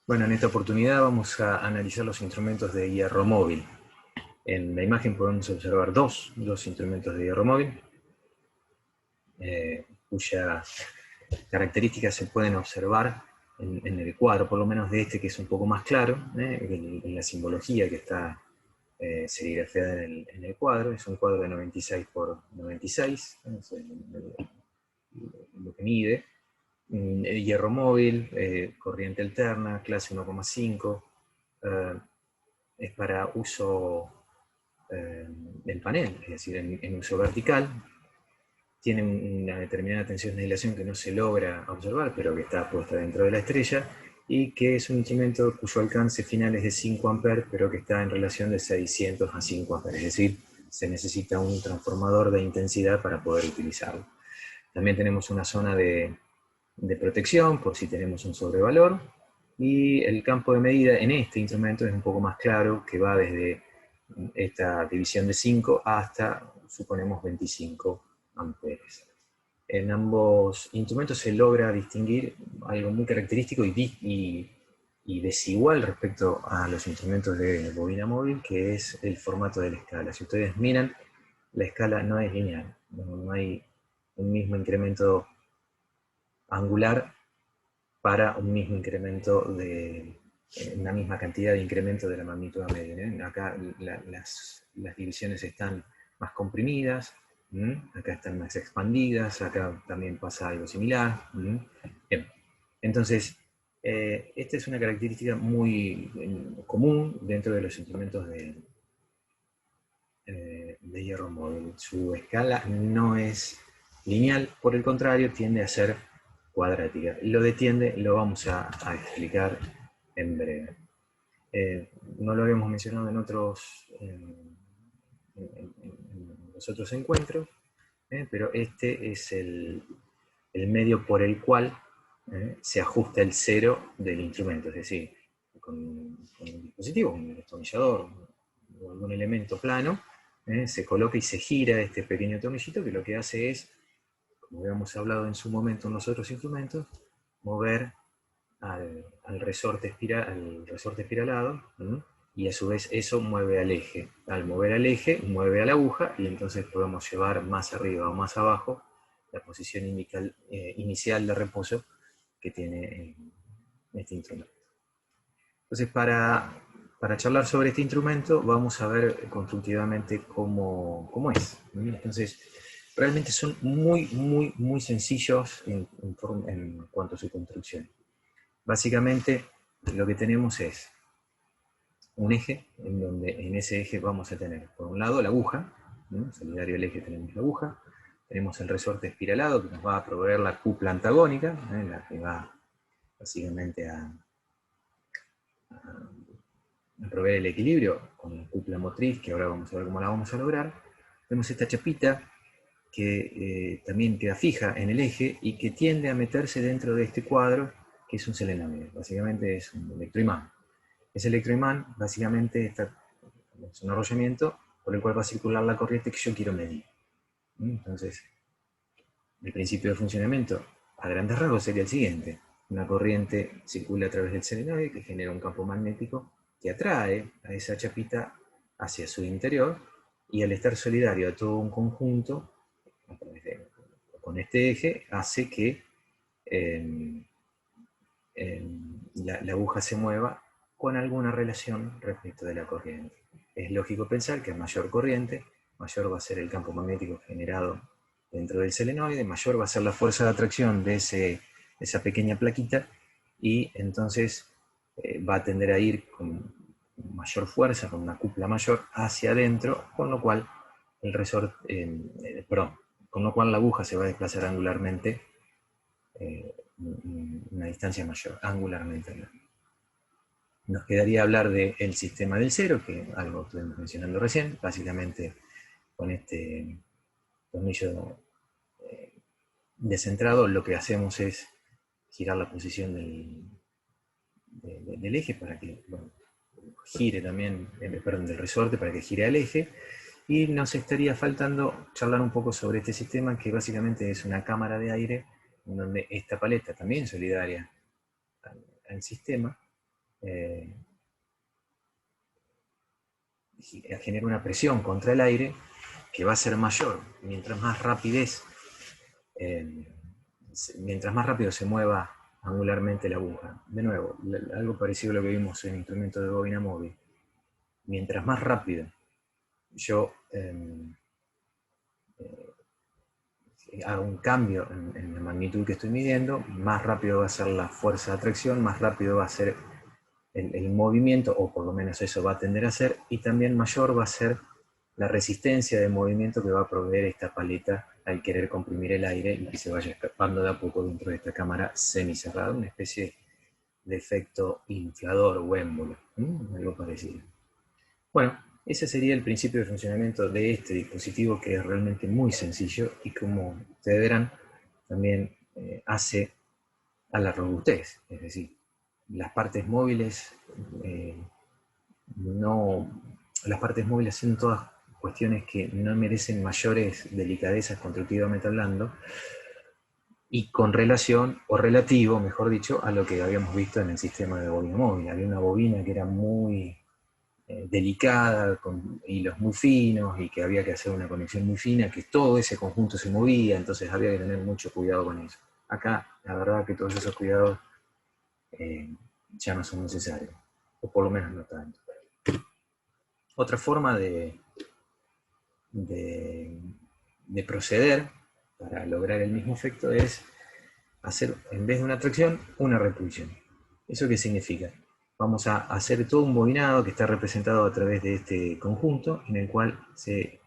Bueno, en esta oportunidad vamos a analizar los instrumentos de hierro móvil. En la imagen podemos observar dos instrumentos de hierro móvil, cuyas características se pueden observar en el cuadro, por lo menos de este que es un poco más claro, en la simbología que está serigrafiada en el cuadro. Es un cuadro de 96 por 96, ¿no? Es lo que mide. Hierro móvil, corriente alterna, clase 1,5, es para uso en panel, es decir, en uso vertical. Tiene una determinada tensión de aislación que no se logra observar, pero que está puesta dentro de la estrella, y que es un instrumento cuyo alcance final es de 5 amperes, pero que está en relación de 600 a 5 amperes, es decir, se necesita un transformador de intensidad para poder utilizarlo. También tenemos una zona de protección por si tenemos un sobrevalor, y el campo de medida en este instrumento es un poco más claro, que va desde esta división de 5 hasta, suponemos, 25 amperes. En ambos instrumentos se logra distinguir algo muy característico y desigual respecto a los instrumentos de bobina móvil, que es el formato de la escala. Si ustedes miran, la escala no es lineal, no hay un mismo incremento angular para un mismo incremento de una misma cantidad de incremento de la magnitud media, ¿eh? Acá las divisiones están más comprimidas, acá están más expandidas, acá también pasa algo similar. Bien. Entonces, esta es una característica muy común dentro de los instrumentos de hierro móvil. Su escala no es lineal, por el contrario, tiende a ser cuadrática. Lo de tiende lo vamos a explicar en breve. No lo habíamos mencionado en los otros encuentros, pero este es el medio por el cual se ajusta el cero del instrumento, es decir, con un dispositivo, un destornillador o algún elemento plano, se coloca y se gira este pequeño tornillito, que lo que hace es, como habíamos hablado en su momento en los otros instrumentos, mover al resorte espiralado, y a su vez eso mueve al eje. Al mover al eje, mueve a la aguja, y entonces podemos llevar más arriba o más abajo la posición inicial de reposo que tiene este instrumento. Entonces, para charlar sobre este instrumento, vamos a ver constructivamente cómo es. Entonces, realmente son muy sencillos en cuanto a su construcción. Básicamente, lo que tenemos es un eje, en donde en ese eje vamos a tener, por un lado, la aguja, ¿no? Solidario al eje tenemos la aguja, tenemos el resorte espiralado, que nos va a proveer la cupla antagónica, la que va básicamente a proveer el equilibrio con la cupla motriz, que ahora vamos a ver cómo la vamos a lograr. Tenemos esta chapita que también queda fija en el eje y que tiende a meterse dentro de este cuadro, que es un solenoide. Básicamente es un electroimán. Ese electroimán básicamente es un arrollamiento por el cual va a circular la corriente que yo quiero medir. Entonces, el principio de funcionamiento a grandes rasgos sería el siguiente. Una corriente circula a través del solenoide que genera un campo magnético que atrae a esa chapita hacia su interior, y al estar solidario a todo un conjunto, con este eje, hace que eh, la aguja se mueva con alguna relación respecto de la corriente. Es lógico pensar que a mayor corriente, mayor va a ser el campo magnético generado dentro del solenoide, mayor va a ser la fuerza de atracción de esa pequeña plaquita, y entonces va a tender a ir con mayor fuerza, con una cupla mayor, hacia adentro, con lo cual con lo cual la aguja se va a desplazar angularmente una distancia mayor, angularmente. Nos quedaría hablar del sistema del cero, que algo estuvimos mencionando recién. Básicamente, con este tornillo descentrado, lo que hacemos es girar la posición del eje para que gire también, perdón, del resorte para que gire al eje. Y nos estaría faltando charlar un poco sobre este sistema, que básicamente es una cámara de aire, en donde esta paleta, también solidaria al sistema, genera una presión contra el aire que va a ser mayor. Mientras más rápido se mueva angularmente la aguja. De nuevo, algo parecido a lo que vimos en instrumentos de bobina móvil. Mientras más rápido yo hago un cambio en la magnitud que estoy midiendo, más rápido va a ser la fuerza de atracción, más rápido va a ser el movimiento, o por lo menos eso va a tender a ser, y también mayor va a ser la resistencia de movimiento que va a proveer esta paleta al querer comprimir el aire y que se vaya escapando de a poco dentro de esta cámara semicerrada, una especie de efecto inflador o émbolo, algo parecido. Bueno, ese sería el principio de funcionamiento de este dispositivo, que es realmente muy sencillo y, como ustedes verán, también hace a la robustez, es decir, las partes móviles las partes móviles son todas cuestiones que no merecen mayores delicadezas constructivamente hablando, y con relación, o relativo, mejor dicho, a lo que habíamos visto en el sistema de bobina móvil. Había una bobina que era muy delicada, con hilos muy finos, y que había que hacer una conexión muy fina, que todo ese conjunto se movía, entonces había que tener mucho cuidado con eso. Acá, la verdad que todos esos cuidados ya no son necesarios, o por lo menos no tanto. Otra forma de proceder para lograr el mismo efecto es hacer, en vez de una tracción, una repulsión. ¿Eso qué significa? Vamos a hacer todo un bobinado que está representado a través de este conjunto, en el cual se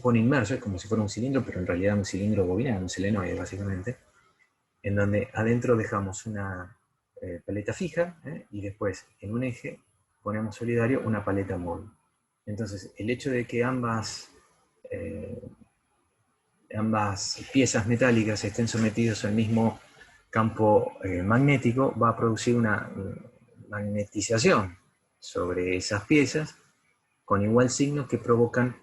pone inmerso, es como si fuera un cilindro, pero en realidad un cilindro bobinado, un selenoide básicamente, en donde adentro dejamos una paleta fija, y después en un eje ponemos solidario una paleta móvil. Entonces, el hecho de que ambas piezas metálicas estén sometidas al mismo campo magnético va a producir una magnetización sobre esas piezas con igual signo, que provocan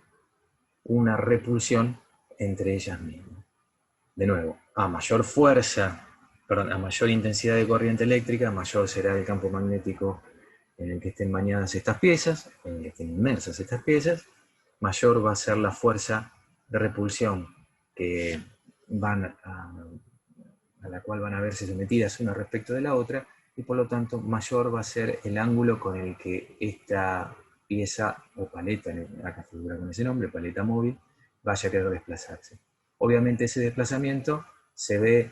una repulsión entre ellas mismas. De nuevo, a mayor intensidad de corriente eléctrica, mayor será el campo magnético en el que estén bañadas estas piezas, en el que estén inmersas estas piezas, mayor va a ser la fuerza de repulsión a la cual van a verse sometidas una respecto de la otra, y por lo tanto mayor va a ser el ángulo con el que esta pieza o paleta, acá figura con ese nombre, paleta móvil, vaya a querer desplazarse. Obviamente ese desplazamiento se ve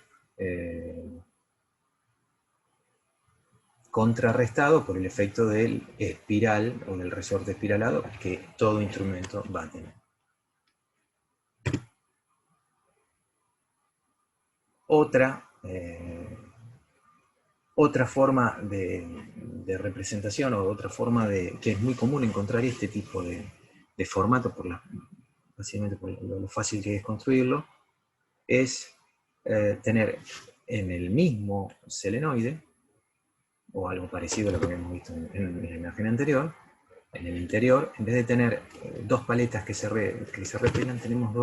contrarrestado por el efecto del espiral o del resorte espiralado que todo instrumento va a tener. Otra forma de representación, o otra forma que es muy común encontrar este tipo de formato, básicamente por lo fácil que es construirlo, es tener en el mismo selenoide, o algo parecido a lo que habíamos visto en la imagen anterior, en el interior, en vez de tener dos paletas que se repelan, tenemos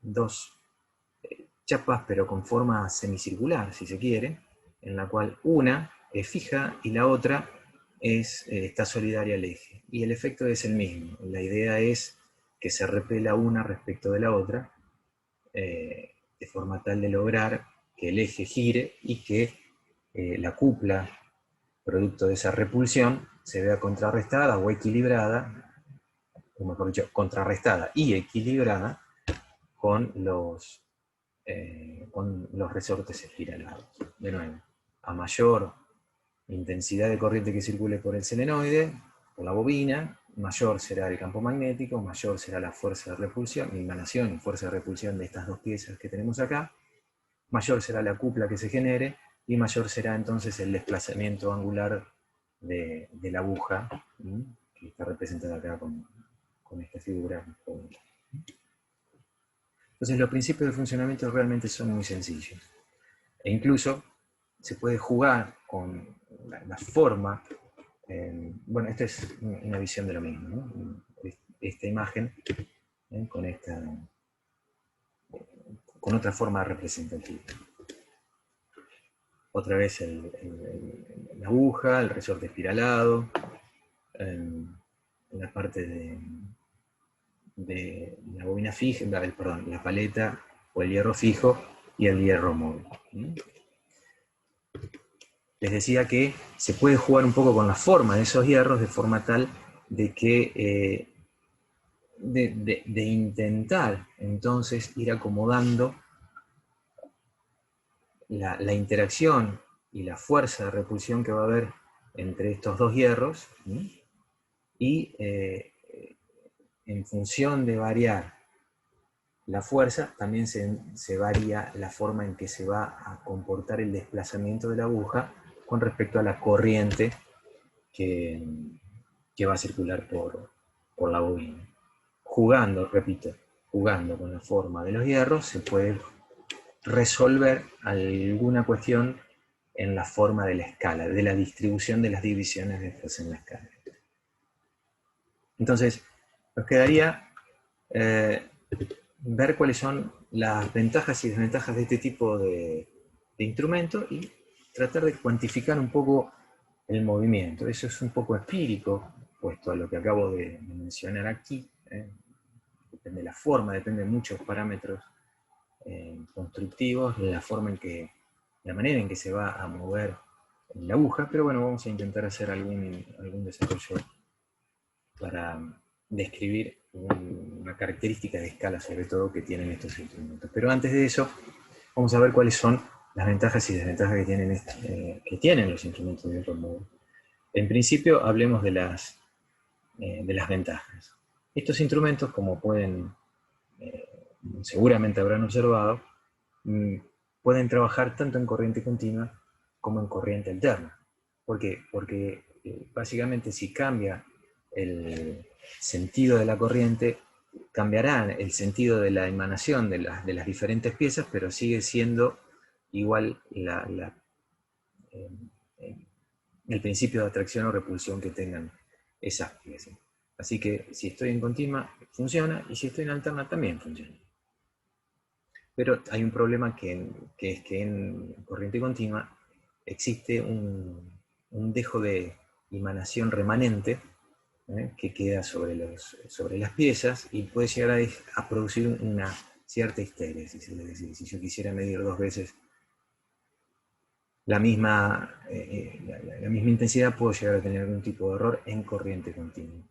dos chapas, pero con forma semicircular, si se quiere, en la cual una es fija y la otra está solidaria al eje. Y el efecto es el mismo. La idea es que se repela una respecto de la otra, de forma tal de lograr que el eje gire y que la cupla, producto de esa repulsión, se vea contrarrestada o equilibrada, o mejor dicho, contrarrestada y equilibrada con los resortes espiralados. De nuevo, a mayor intensidad de corriente que circule por el selenoide, por la bobina, mayor será el campo magnético, mayor será la fuerza de repulsión, la emanación y fuerza de repulsión de estas dos piezas que tenemos acá, mayor será la cupla que se genere, y mayor será entonces el desplazamiento angular de la aguja, que está representada acá con esta figura. Entonces los principios de funcionamiento realmente son muy sencillos. E incluso se puede jugar con la forma. Bueno, esta es una visión de lo mismo, ¿no? Esta imagen con otra forma representativa. otra vez la aguja, el resorte espiralado, la parte de la bobina fija, perdón, la paleta o el hierro fijo y el hierro móvil. Les decía que se puede jugar un poco con la forma de esos hierros de forma tal de que de intentar entonces ir acomodando la interacción y la fuerza de repulsión que va a haber entre estos dos hierros, y en función de variar la fuerza, también se varía la forma en que se va a comportar el desplazamiento de la aguja con respecto a la corriente que va a circular por la bobina. Jugando, repito, jugando con la forma de los hierros, se puede resolver alguna cuestión en la forma de la escala, de la distribución de las divisiones de estas en la escala. Entonces, nos quedaría ver cuáles son las ventajas y desventajas de este tipo de instrumento y tratar de cuantificar un poco el movimiento. Eso es un poco empírico, puesto a lo que acabo de mencionar aquí. Depende de la forma, depende de muchos parámetros constructivos, la manera en que se va a mover la aguja, pero bueno, vamos a intentar hacer algún desarrollo para describir una característica de escala, sobre todo, que tienen estos instrumentos. Pero antes de eso, vamos a ver cuáles son las ventajas y desventajas que tienen los instrumentos de hierro móvil. En principio, hablemos de las ventajas. Estos instrumentos, como seguramente habrán observado, pueden trabajar tanto en corriente continua como en corriente alterna. ¿Por qué? Porque básicamente si cambia el sentido de la corriente, cambiará el sentido de la emanación de las diferentes piezas, pero sigue siendo igual el principio de atracción o repulsión que tengan esas piezas. Así que si estoy en continua, funciona, y si estoy en alterna, también funciona. Pero hay un problema que es que en corriente continua existe un dejo de emanación remanente que queda sobre las piezas y puede llegar a producir una cierta histérisis. Es decir, si yo quisiera medir dos veces la misma intensidad, puedo llegar a tener algún tipo de error en corriente continua.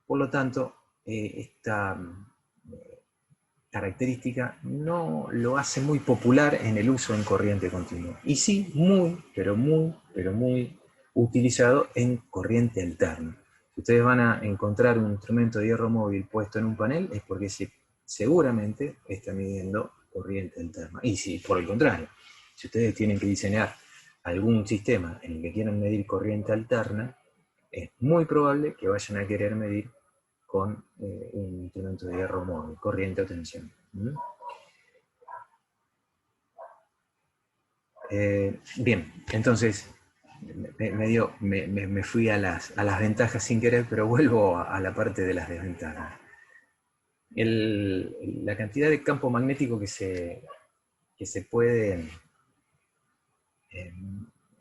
Por lo tanto, esta característica no lo hace muy popular en el uso en corriente continua. Y sí, muy, pero muy utilizado en corriente alterna. Si ustedes van a encontrar un instrumento de hierro móvil puesto en un panel, es porque seguramente está midiendo corriente alterna. Y si, por el contrario, si ustedes tienen que diseñar algún sistema en el que quieran medir corriente alterna, es muy probable que vayan a querer medir con un instrumento de hierro móvil, corriente o tensión. Bien, entonces me fui a las ventajas sin querer, pero vuelvo a la parte de las desventajas. La cantidad de campo magnético que se puede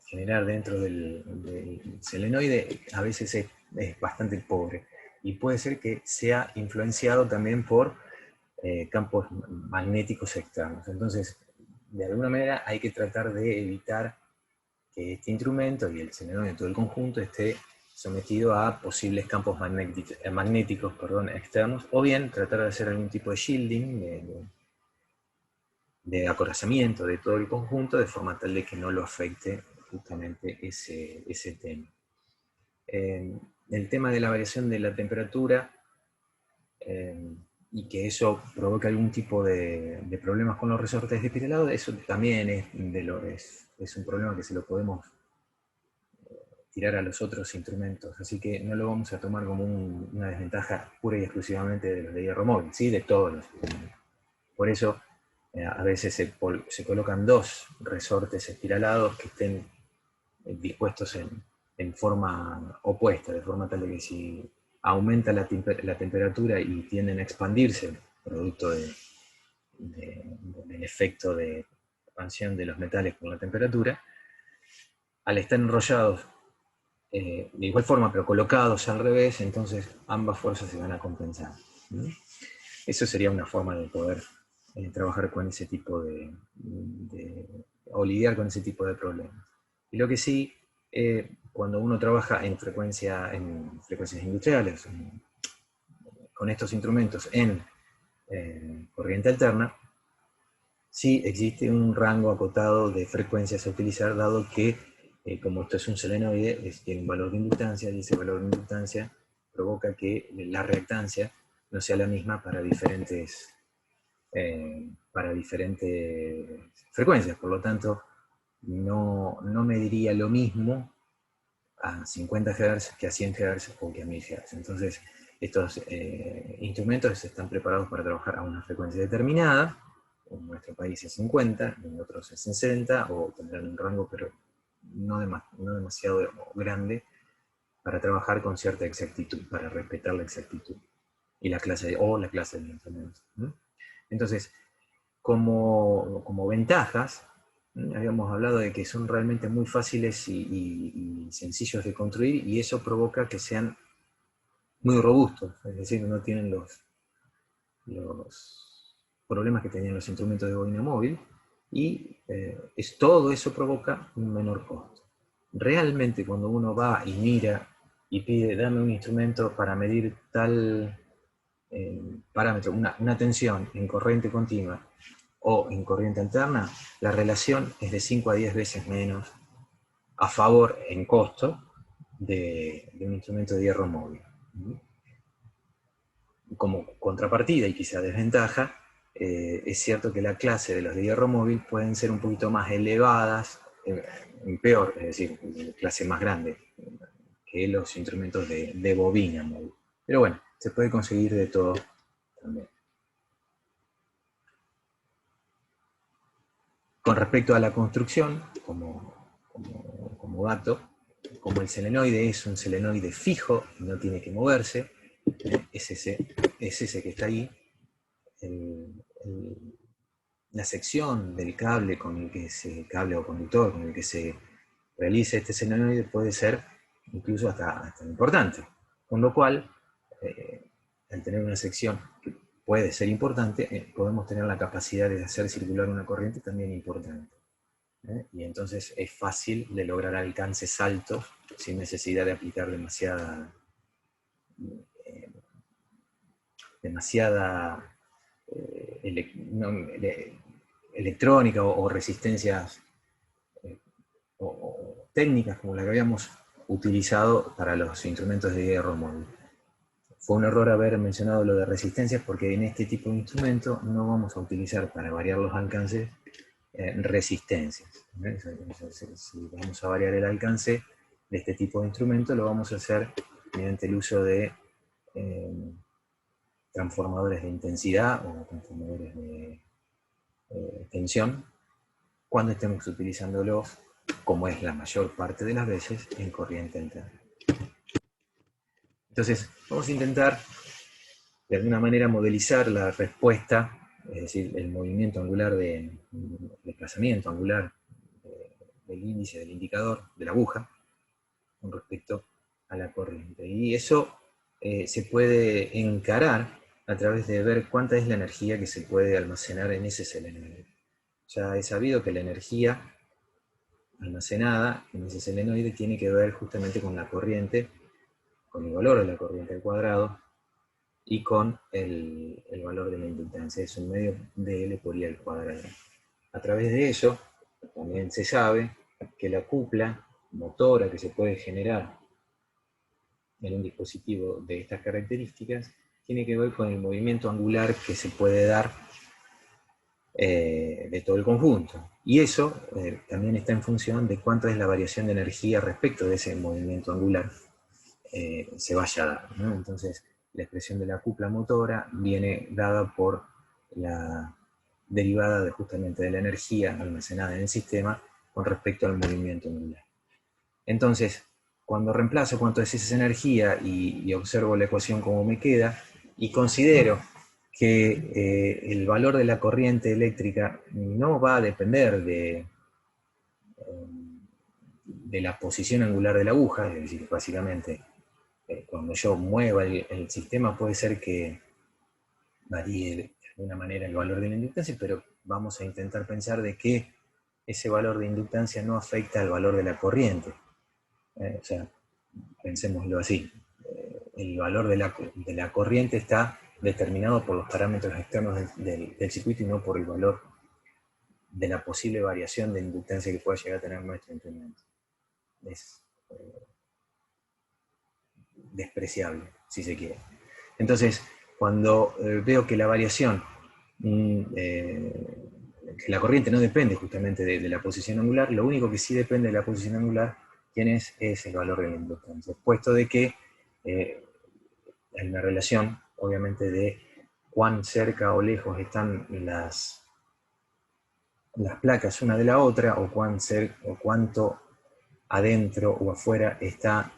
generar dentro del selenoide a veces es bastante pobre, y puede ser que sea influenciado también por campos magnéticos externos. Entonces, de alguna manera hay que tratar de evitar que este instrumento y el selenoide en todo el conjunto esté sometido a posibles campos magnéticos externos, o bien tratar de hacer algún tipo de shielding, de acorazamiento de todo el conjunto, de forma tal de que no lo afecte justamente ese tema. El tema de la variación de la temperatura, y que eso provoca algún tipo de problemas con los resortes de espiralado, eso también es un problema que se lo podemos tirar a los otros instrumentos, así que no lo vamos a tomar como una desventaja pura y exclusivamente de los de hierro móvil, ¿sí? De todos los instrumentos. Por eso a veces se colocan dos resortes espiralados que estén dispuestos en forma opuesta, de forma tal de que si aumenta la temperatura y tienden a expandirse, producto del efecto de expansión de los metales con la temperatura, al estar enrollados de igual forma, pero colocados al revés, entonces ambas fuerzas se van a compensar. Eso sería una forma de poder trabajar con ese tipo o lidiar con ese tipo de problemas. Y lo que sí, cuando uno trabaja en frecuencias industriales, con estos instrumentos en corriente alterna, sí existe un rango acotado de frecuencias a utilizar, dado que como esto es un solenoide, tiene un valor de inductancia, y ese valor de inductancia provoca que la reactancia no sea la misma para diferentes frecuencias. Por lo tanto, no mediría lo mismo a 50 Hz que a 100 Hz o que a 1000 Hz. Entonces, estos instrumentos están preparados para trabajar a una frecuencia determinada. En nuestro país es 50, en otros es 60, o tendrán un rango, pero no demasiado grande, para trabajar con cierta exactitud, para respetar la exactitud y la clase de instrumentos. Entonces, como ventajas, habíamos hablado de que son realmente muy fáciles y sencillos de construir, y eso provoca que sean muy robustos, es decir, no tienen los problemas que tenían los instrumentos de bobina móvil, y todo eso provoca un menor costo. Realmente cuando uno va y mira y pide, dame un instrumento para medir tal parámetro, una tensión en corriente continua o en corriente alterna, la relación es de 5 a 10 veces menos a favor en costo de un instrumento de hierro móvil. Como contrapartida y quizá desventaja, es cierto que la clase de los de hierro móvil pueden ser un poquito más elevadas, peor, es decir, clase más grande, que los instrumentos de bobina móvil. Pero bueno, se puede conseguir de todo también. Con respecto a la construcción, como dato, como el selenoide es un selenoide fijo y no tiene que moverse, es ese que está ahí, la sección del cable cable o conductor con el que se realiza este selenoide puede ser incluso hasta importante. Con lo cual, al tener una sección que puede ser importante, podemos tener la capacidad de hacer circular una corriente también importante. Y entonces es fácil de lograr alcances altos sin necesidad de aplicar demasiada electrónica o resistencias o técnicas como la que habíamos utilizado para los instrumentos de hierro móvil. Fue un error haber mencionado lo de resistencias, porque en este tipo de instrumento no vamos a utilizar para variar los alcances resistencias. Si vamos a variar el alcance de este tipo de instrumento, lo vamos a hacer mediante el uso de transformadores de intensidad o transformadores de tensión, cuando estemos utilizándolos, como es la mayor parte de las veces, en corriente alterna. Entonces, vamos a intentar de alguna manera modelizar la respuesta, es decir, el movimiento angular el desplazamiento angular del índice del indicador de la aguja con respecto a la corriente. Y eso se puede encarar a través de ver cuánta es la energía que se puede almacenar en ese selenoide. Ya he sabido que la energía almacenada en ese selenoide tiene que ver justamente con la corriente, con el valor de la corriente al cuadrado, y con el valor de la inductancia, es un medio de L por I al cuadrado. A través de ello, también se sabe que la cupla motora que se puede generar en un dispositivo de estas características tiene que ver con el movimiento angular que se puede dar de todo el conjunto. Y eso también está en función de cuánta es la variación de energía respecto de ese movimiento angular se vaya a dar, ¿no? Entonces, la expresión de la cupla motora viene dada por la derivada justamente de la energía almacenada en el sistema con respecto al movimiento angular. Entonces, cuando reemplazo cuánto es esa energía y observo la ecuación como me queda, y considero que el valor de la corriente eléctrica no va a depender de la posición angular de la aguja, es decir, básicamente, cuando yo mueva el sistema puede ser que varíe de alguna manera el valor de la inductancia, pero vamos a intentar pensar de que ese valor de inductancia no afecta al valor de la corriente. O sea, pensémoslo así. El valor de la corriente está determinado por los parámetros externos del circuito y no por el valor de la posible variación de inductancia que pueda llegar a tener nuestro instrumento. Es despreciable, si se quiere. Entonces, cuando veo que la variación, que la corriente no depende justamente de la posición angular, lo único que sí depende de la posición angular, ¿quién es? Es el valor de la inductancia. Puesto de que hay una relación, obviamente, de cuán cerca o lejos están las placas una de la otra, o cuánto adentro o afuera está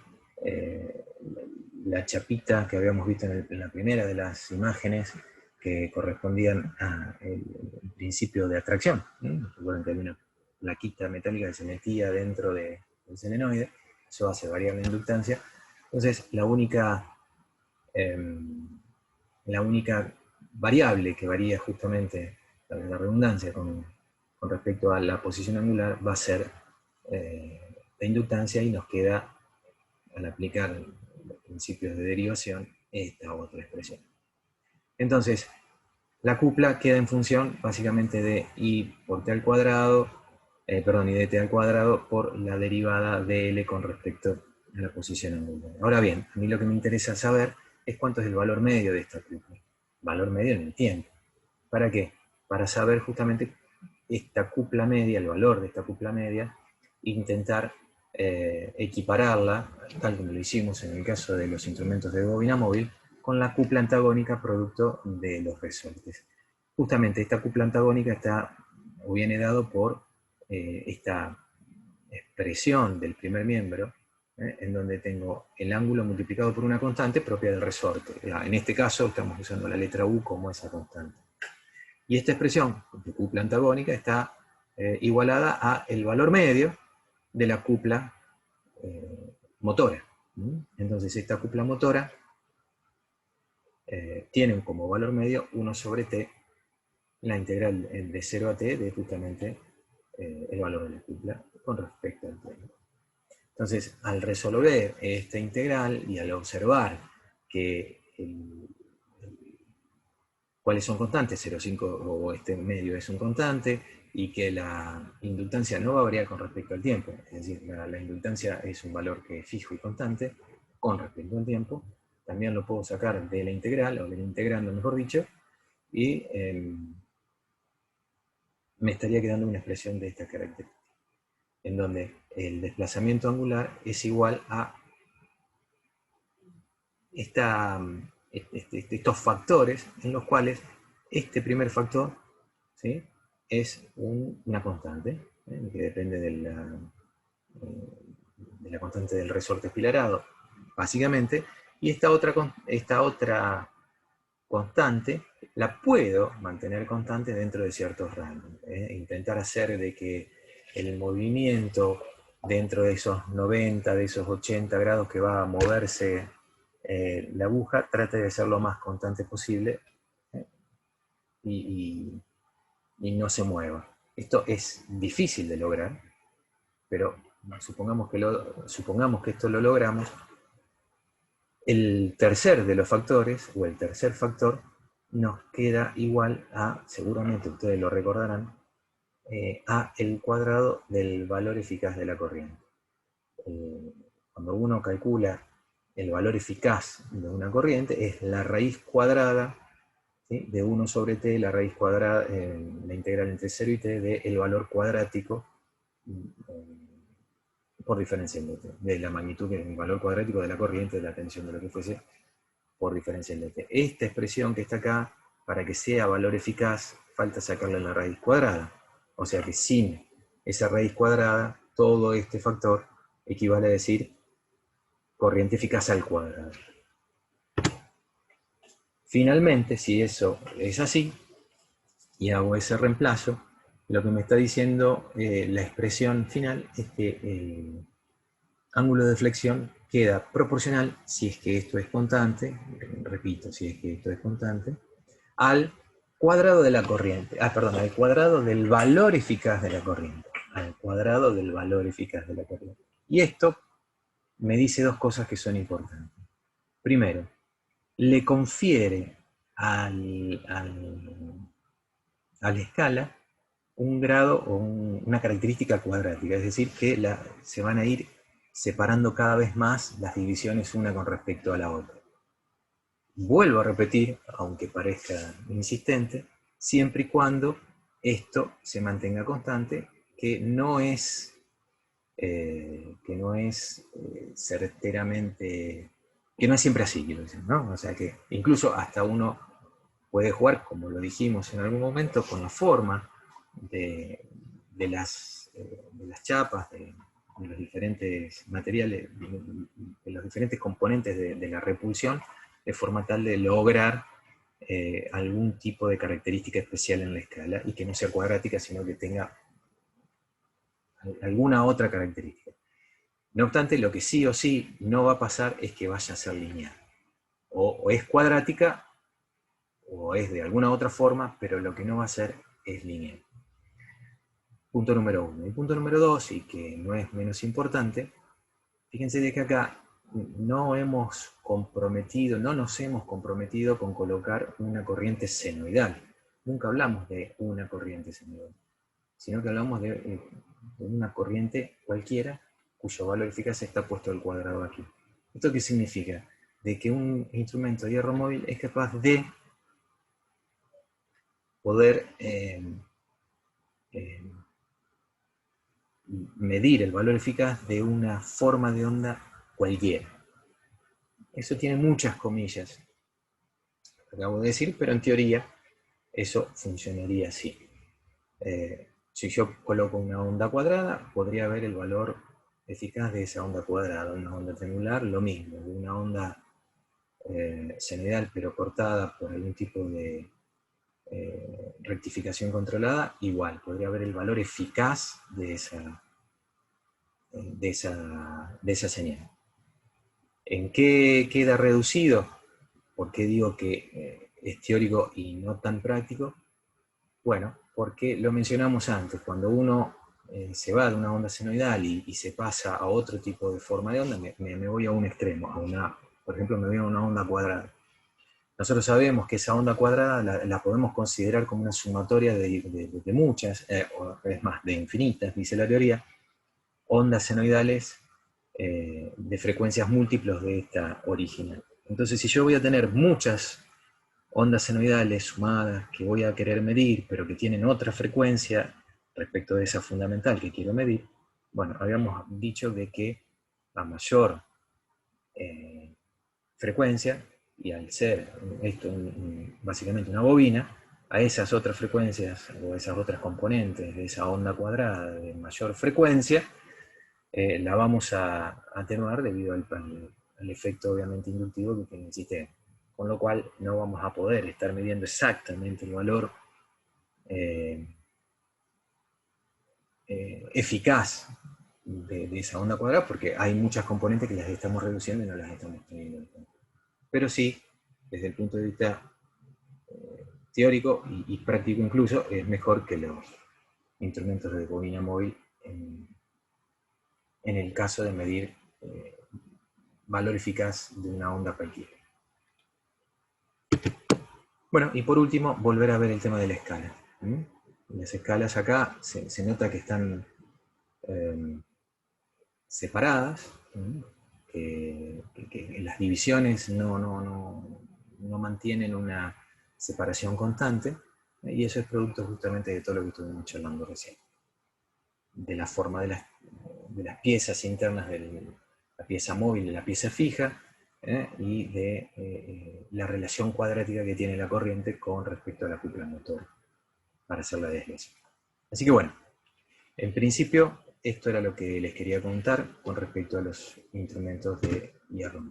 la chapita que habíamos visto en la primera de las imágenes que correspondían al principio de atracción. Recuerden que había una plaquita metálica que se metía dentro del solenoide, eso hace variar la inductancia. Entonces, la única variable que varía justamente, la redundancia con respecto a la posición angular va a ser la inductancia, y nos queda, al aplicar los principios de derivación, esta otra expresión. Entonces, la cupla queda en función básicamente de I por T al cuadrado, y de T al cuadrado por la derivada de L con respecto a la posición angular. Ahora bien, a mí lo que me interesa saber es cuánto es el valor medio de esta cupla. Valor medio en el tiempo. ¿Para qué? Para saber justamente esta cupla media, el valor de esta cupla media, intentar equipararla, tal como lo hicimos en el caso de los instrumentos de bobina móvil, con la cupla antagónica producto de los resortes. Justamente esta cupla antagónica viene dado por esta expresión del primer miembro, en donde tengo el ángulo multiplicado por una constante propia del resorte. En este caso estamos usando la letra U como esa constante. Y esta expresión de cupla antagónica está igualada a el valor medio de la cupla motora. Entonces esta cupla motora tiene como valor medio 1 sobre t, la integral de 0 a t de justamente el valor de la cupla con respecto al tiempo. Entonces, al resolver esta integral y al observar que cuáles son constantes, 0,5 o este medio es un constante, y que la inductancia no va a variar con respecto al tiempo, es decir, la inductancia es un valor que es fijo y constante con respecto al tiempo, también lo puedo sacar de la integral, o del integrando mejor dicho, y me estaría quedando una expresión de esta característica, en donde el desplazamiento angular es igual a estos factores, en los cuales este primer factor, ¿sí?, es una constante, que depende de la constante del resorte espilarado, básicamente, y esta otra constante la puedo mantener constante dentro de ciertos rangos. Intentar hacer de que el movimiento dentro de esos 90, de esos 80 grados que va a moverse la aguja, trate de ser lo más constante posible y no se mueva. Esto es difícil de lograr, pero supongamos que esto lo logramos. El tercer de los factores, o el tercer factor, nos queda igual a, seguramente ustedes lo recordarán, a el cuadrado del valor eficaz de la corriente. Cuando uno calcula el valor eficaz de una corriente, es la raíz cuadrada, ¿sí?, de 1 sobre t, la raíz cuadrada, la integral entre 0 y t, del valor cuadrático por diferencia de t, de la magnitud, que es el valor cuadrático de la corriente, de la tensión, de lo que fuese, por diferencia de t. Esta expresión que está acá, para que sea valor eficaz, falta sacarle la raíz cuadrada. O sea que sin esa raíz cuadrada, todo este factor equivale a decir corriente eficaz al cuadrado. Finalmente, si eso es así, y hago ese reemplazo, Lo que me está diciendo la expresión final es que el ángulo de deflexión queda proporcional, si es que esto es constante, repito, si es que esto es constante, al cuadrado de la corriente, al cuadrado del valor eficaz de la corriente, al cuadrado del valor eficaz de la corriente. Y esto me dice dos cosas que son importantes. Primero, le confiere a la escala un grado o una característica cuadrática, es decir, que se van a ir separando cada vez más las divisiones una con respecto a la otra. Vuelvo a repetir, aunque parezca insistente, siempre y cuando esto se mantenga constante, que no es certeramente, que no es siempre así, quiero decir, ¿no? O sea que incluso hasta uno puede jugar, como lo dijimos en algún momento, con la forma de las chapas, de los diferentes materiales, de los diferentes componentes de la repulsión, de forma tal de lograr algún tipo de característica especial en la escala, y que no sea cuadrática, sino que tenga alguna otra característica. No obstante, lo que sí o sí no va a pasar es que vaya a ser lineal. O es cuadrática, o es de alguna otra forma, pero lo que no va a ser es lineal. Punto número 1. Y punto número 2, y que no es menos importante, fíjense de que acá no nos hemos comprometido con colocar una corriente senoidal. Nunca hablamos de una corriente senoidal, sino que hablamos de una corriente cualquiera cuyo valor eficaz está puesto al cuadrado aquí. ¿Esto qué significa? De que un instrumento de hierro móvil es capaz de poder medir el valor eficaz de una forma de onda cualquiera. Eso tiene muchas comillas, acabo de decir, pero en teoría eso funcionaría así. Si yo coloco una onda cuadrada, podría ver el valor eficaz de esa onda cuadrada. Una onda triangular, lo mismo. Una onda senoidal, pero cortada por algún tipo de rectificación controlada, igual. Podría ver el valor eficaz de esa señal. ¿En qué queda reducido? ¿Por qué digo que es teórico y no tan práctico? Bueno, porque lo mencionamos antes, cuando uno se va de una onda senoidal y se pasa a otro tipo de forma de onda, me voy a un extremo, por ejemplo, me voy a una onda cuadrada. Nosotros sabemos que esa onda cuadrada la podemos considerar como una sumatoria de muchas, o es más, de infinitas, dice la teoría, ondas senoidales de frecuencias múltiplos de esta original. Entonces, si yo voy a tener muchas ondas senoidales sumadas que voy a querer medir, pero que tienen otra frecuencia respecto de esa fundamental que quiero medir, bueno, habíamos dicho de que a mayor frecuencia, y al ser esto básicamente una bobina, a esas otras frecuencias o esas otras componentes de esa onda cuadrada de mayor frecuencia, la vamos a atenuar debido al efecto obviamente inductivo que tiene el sistema. Con lo cual no vamos a poder estar midiendo exactamente el valor eficaz de esa onda cuadrada, porque hay muchas componentes que las estamos reduciendo y no las estamos teniendo en cuenta. Pero sí, desde el punto de vista teórico y práctico incluso, es mejor que los instrumentos de bobina móvil en el caso de medir valor eficaz de una onda cualquiera. Bueno, y por último, volver a ver el tema de la escala. Las escalas acá se nota que están separadas, que las divisiones no mantienen una separación constante, y eso es producto justamente de todo lo que estuvimos charlando recién. De la forma de las piezas internas de la pieza móvil y la pieza fija, y de la relación cuadrática que tiene la corriente con respecto a la cúpula motor para hacer la desviación. Así que bueno, en principio esto era lo que les quería contar con respecto a los instrumentos de hierro.